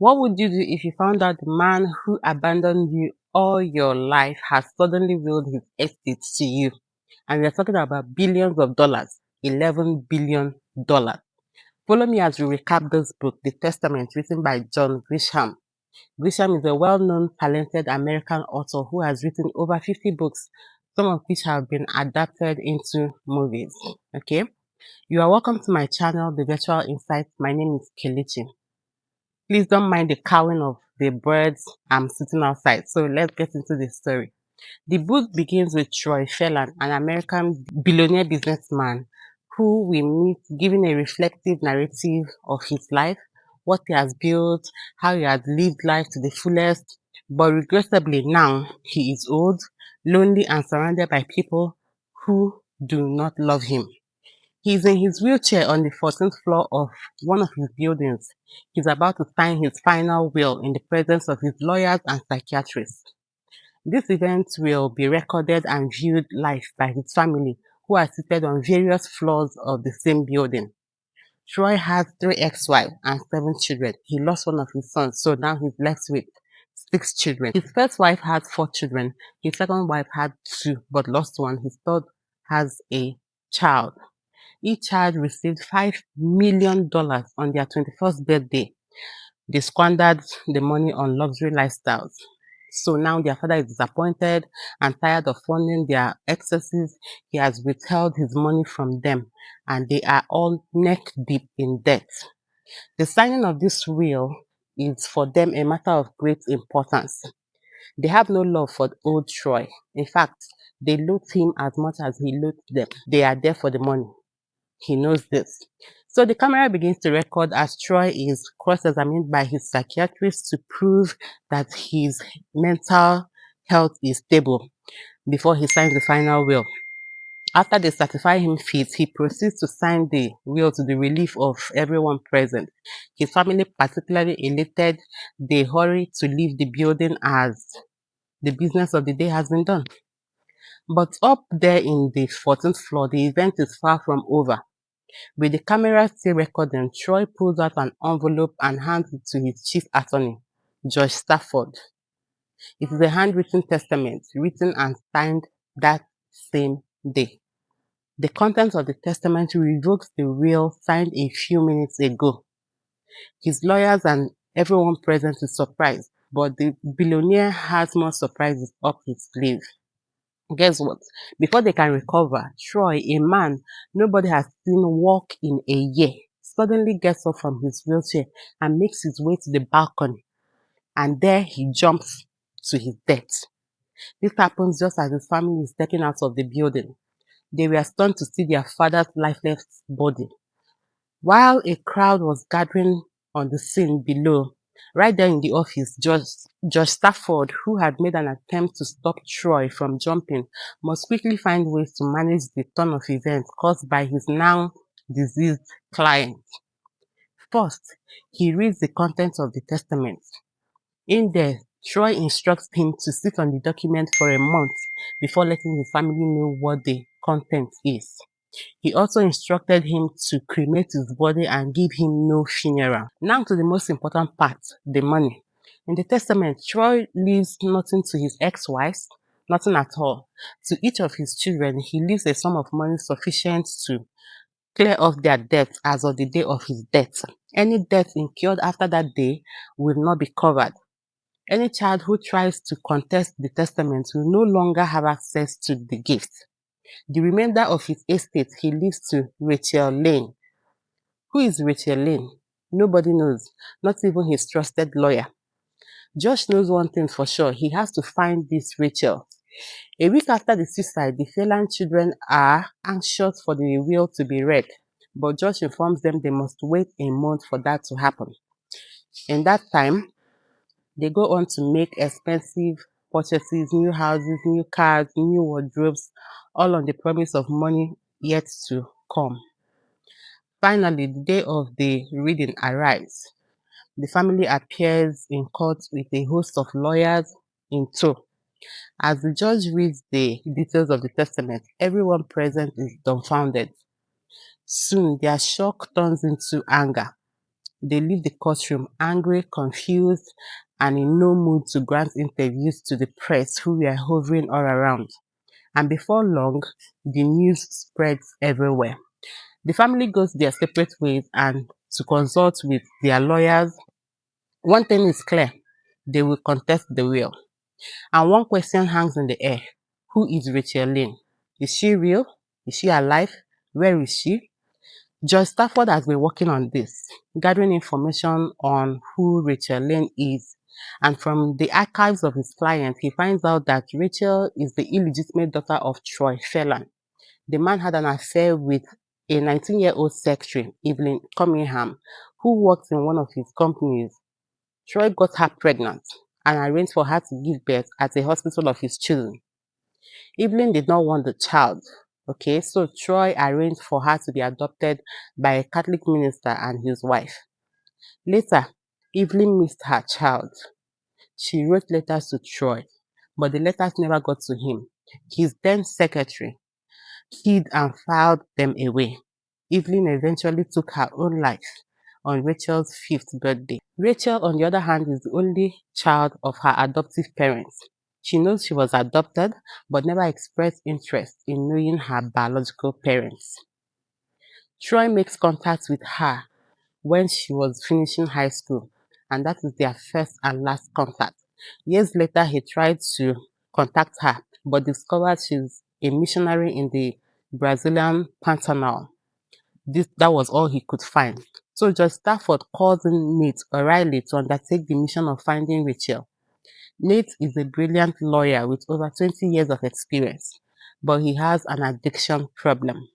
What would you do if you found out the man who abandoned you all your life has suddenly willed his estate to you? And we're talking about billions of dollars, $11 billion. Follow me as we recap this book, The Testament, written by John Grisham. Grisham is a well-known, talented American author who has written over 50 books, some of which have been adapted into movies. Okay, you are welcome to my channel, The Virtual Insights. My name is Kelechi. Please don't mind the cawing of the birds. I'm sitting outside. So let's get into the story. The book begins with Troy Phelan, an American billionaire businessman who we meet giving a reflective narrative of his life, what he has built, how he has lived life to the fullest. But regrettably now, he is old, lonely, and surrounded by people who do not love him. He's in his wheelchair on the 14th floor of one of his buildings. He's about to sign his final will in the presence of his lawyers and psychiatrists. This event will be recorded and viewed live by his family, who are seated on various floors of the same building. Troy has 3 ex-wives and 7 children. He lost one of his sons, so now he's left with 6 children. His first wife had 4 children. His second wife had 2, but lost one. His third has a child. Each child received $5 million on their 21st birthday. They squandered the money on luxury lifestyles. So now their father is disappointed and tired of funding their excesses. He has withheld his money from them and they are all neck deep in debt. The signing of this will is for them a matter of great importance. They have no love for old Troy. In fact, they loathe him as much as he loathes them. They are there for the money. He knows this. So the camera begins to record as Troy is cross-examined by his psychiatrist to prove that his mental health is stable before he signs the final will. After they certify him fit, he proceeds to sign the will to the relief of everyone present. His family, particularly elated, they hurry to leave the building as the business of the day has been done. But up there in the 14th floor, the event is far from over. With the camera still recording, Troy pulls out an envelope and hands it to his chief attorney, Judge Stafford. It is a handwritten testament, written and signed that same day. The contents of the testament revokes the will signed a few minutes ago. His lawyers and everyone present is surprised, but the billionaire has more surprises up his sleeve. Guess what? Before they can recover, Troy, a man nobody has seen walk in a year, suddenly gets up from his wheelchair and makes his way to the balcony. And there he jumps to his death. This happens just as his family is stepping out of the building. They were stunned to see their father's lifeless body. While a crowd was gathering on the scene below, right there in the office, Judge Stafford, who had made an attempt to stop Troy from jumping, must quickly find ways to manage the turn of events caused by his now deceased client. First, he reads the contents of the testament. In there, Troy instructs him to sit on the document for a month before letting his family know what the content is. He also instructed him to cremate his body and give him no funeral. Now to the most important part, the money. In the testament, Troy leaves nothing to his ex-wives, nothing at all. To each of his children, he leaves a sum of money sufficient to clear off their debts as of the day of his death. Any debt incurred after that day will not be covered. Any child who tries to contest the testament will no longer have access to the gift. The remainder of his estate he leaves to Rachel Lane. Who is Rachel Lane? Nobody knows, not even his trusted lawyer. Josh knows one thing for sure, he has to find this Rachel. A week after the suicide, the Phelan children are anxious for the will to be read, but Josh informs them they must wait a month for that to happen. In that time, they go on to make expensive purchases, new houses, new cars, new wardrobes, all on the promise of money yet to come. Finally, the day of the reading arrives. The family appears in court with a host of lawyers in tow. As the judge reads the details of the testament, everyone present is dumbfounded. Soon, their shock turns into anger. They leave the courtroom angry, confused, and in no mood to grant interviews to the press who were hovering all around. And before long, the news spreads everywhere. The family goes their separate ways and to consult with their lawyers. One thing is clear, they will contest the will. And one question hangs in the air. Who is Rachel Lynn? Is she real? Is she alive? Where is she? Joy Stafford has been working on this, gathering information on who Rachel Lynn is. And from the archives of his client, he finds out that Rachel is the illegitimate daughter of Troy Phelan. The man had an affair with a 19-year-old secretary, Evelyn Cunningham, who worked in one of his companies. Troy got her pregnant and arranged for her to give birth at a hospital of his choosing. Evelyn did not want the child. Okay, so Troy arranged for her to be adopted by a Catholic minister and his wife. Later, Evelyn missed her child. She wrote letters to Troy, but the letters never got to him. His then secretary hid and filed them away. Evelyn eventually took her own life on Rachel's fifth birthday. Rachel, on the other hand, is the only child of her adoptive parents. She knows she was adopted, but never expressed interest in knowing her biological parents. Troy makes contact with her when she was finishing high school, and that is their first and last contact. Years later, he tried to contact her, but discovered she's a missionary in the Brazilian Pantanal. That was all he could find. So George Stafford calls in Nate O'Reilly to undertake the mission of finding Rachel. Nate is a brilliant lawyer with over 20 years of experience, but he has an addiction problem.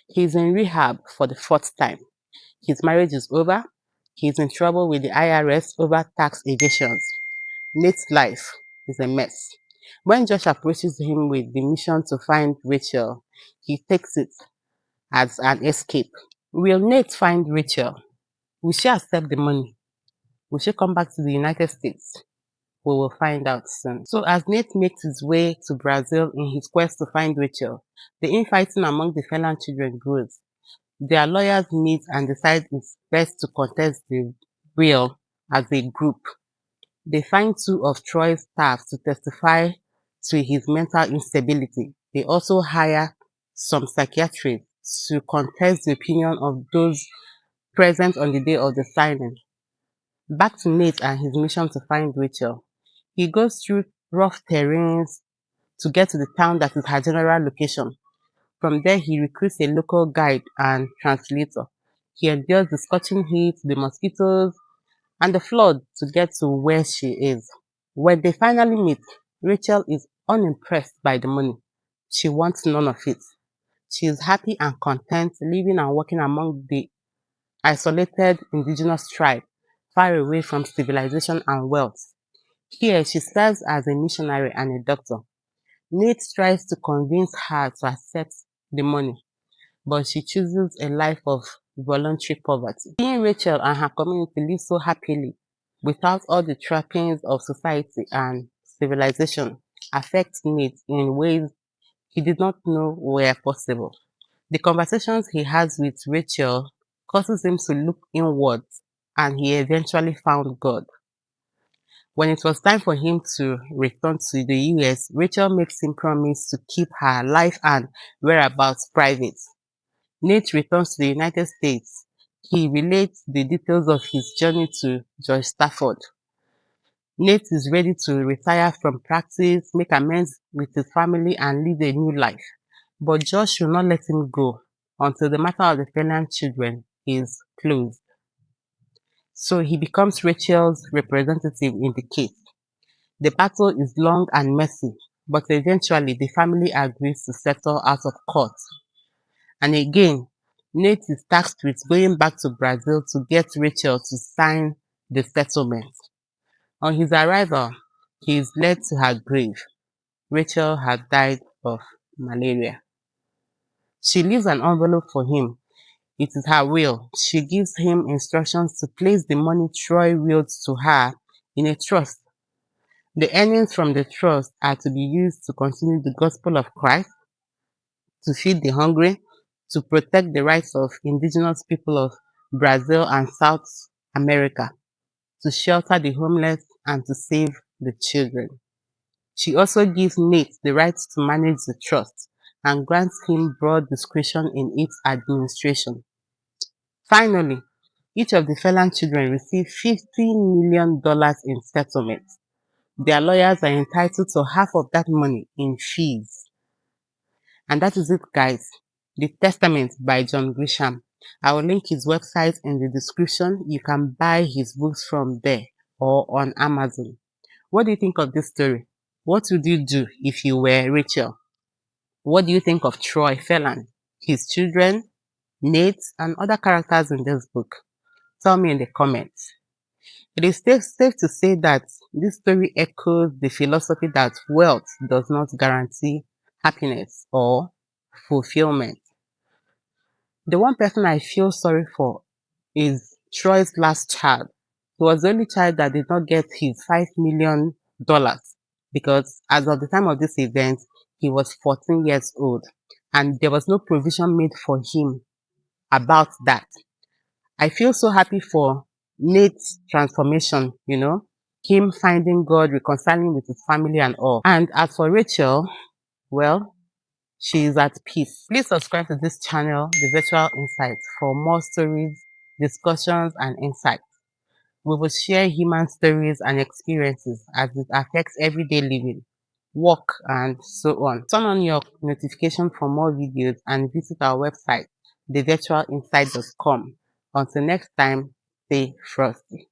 He's in rehab for the fourth time. His marriage is over. He's in trouble with the IRS over tax evasions. Nate's life is a mess. When Josh approaches him with the mission to find Rachel, he takes it as an escape. Will Nate find Rachel? Will she accept the money? Will she come back to the United States? We will find out soon. So as Nate makes his way to Brazil in his quest to find Rachel, the infighting among the Phelan children grows. Their lawyers meet and decide it's best to contest the will as a group. They find two of Troy's staff to testify to his mental instability. They also hire some psychiatrists to contest the opinion of those present on the day of the signing. Back to Nate and his mission to find Rachel. He goes through rough terrains to get to the town that is her general location. From there, he recruits a local guide and translator. He endures the scorching heat, the mosquitoes, and the flood to get to where she is. When they finally meet, Rachel is unimpressed by the money. She wants none of it. She is happy and content living and working among the isolated indigenous tribe, far away from civilization and wealth. Here, she serves as a missionary and a doctor. Nate tries to convince her to accept the money, but she chooses a life of voluntary poverty. Seeing Rachel and her community live so happily without all the trappings of society and civilization affects Nate in ways he did not know were possible. The conversations he has with Rachel causes him to look inwards, and he eventually found God. When it was time for him to return to the US, Rachel makes him promise to keep her life and whereabouts private. Nate returns to the United States. He relates the details of his journey to George Stafford. Nate is ready to retire from practice, make amends with his family, and live a new life. But Josh will not let him go until the matter of the Phelan children is closed. So he becomes Rachel's representative in the case. The battle is long and messy, but eventually the family agrees to settle out of court. And again, Nate is tasked with going back to Brazil to get Rachel to sign the settlement. On his arrival, he is led to her grave. Rachel had died of malaria. She leaves an envelope for him. It is her will. She gives him instructions to place the money Troy willed to her in a trust. The earnings from the trust are to be used to continue the gospel of Christ, to feed the hungry, to protect the rights of indigenous people of Brazil, and South America to shelter the homeless and to save the children. She also gives Nate the right to manage the trust and grants him broad discretion in its administration. Finally, each of the Phelan children receive $50 million in settlement. Their lawyers are entitled to half of that money in fees. And that is it, guys. The Testament by John Grisham. I will link his website in the description. You can buy his books from there or on Amazon. What do you think of this story? What would you do if you were Rachel? What do you think of Troy Phelan, his children, Nate, and other characters in this book? Tell me in the comments. It is safe to say that this story echoes the philosophy that wealth does not guarantee happiness or fulfillment. The one person I feel sorry for is Troy's last child. He was the only child that did not get his $5 million because as of the time of this event, he was 14 years old and there was no provision made for him about that. I feel so happy for Nate's transformation, him finding God, reconciling with his family and all. And as for Rachel, well, she is at peace. Please subscribe to this channel, The Virtual Insights, for more stories, discussions, and insights. We will share human stories and experiences as it affects everyday living, work, and so on. Turn on your notification for more videos and visit our website, thevirtualinsight.com. Until next time, stay frosty.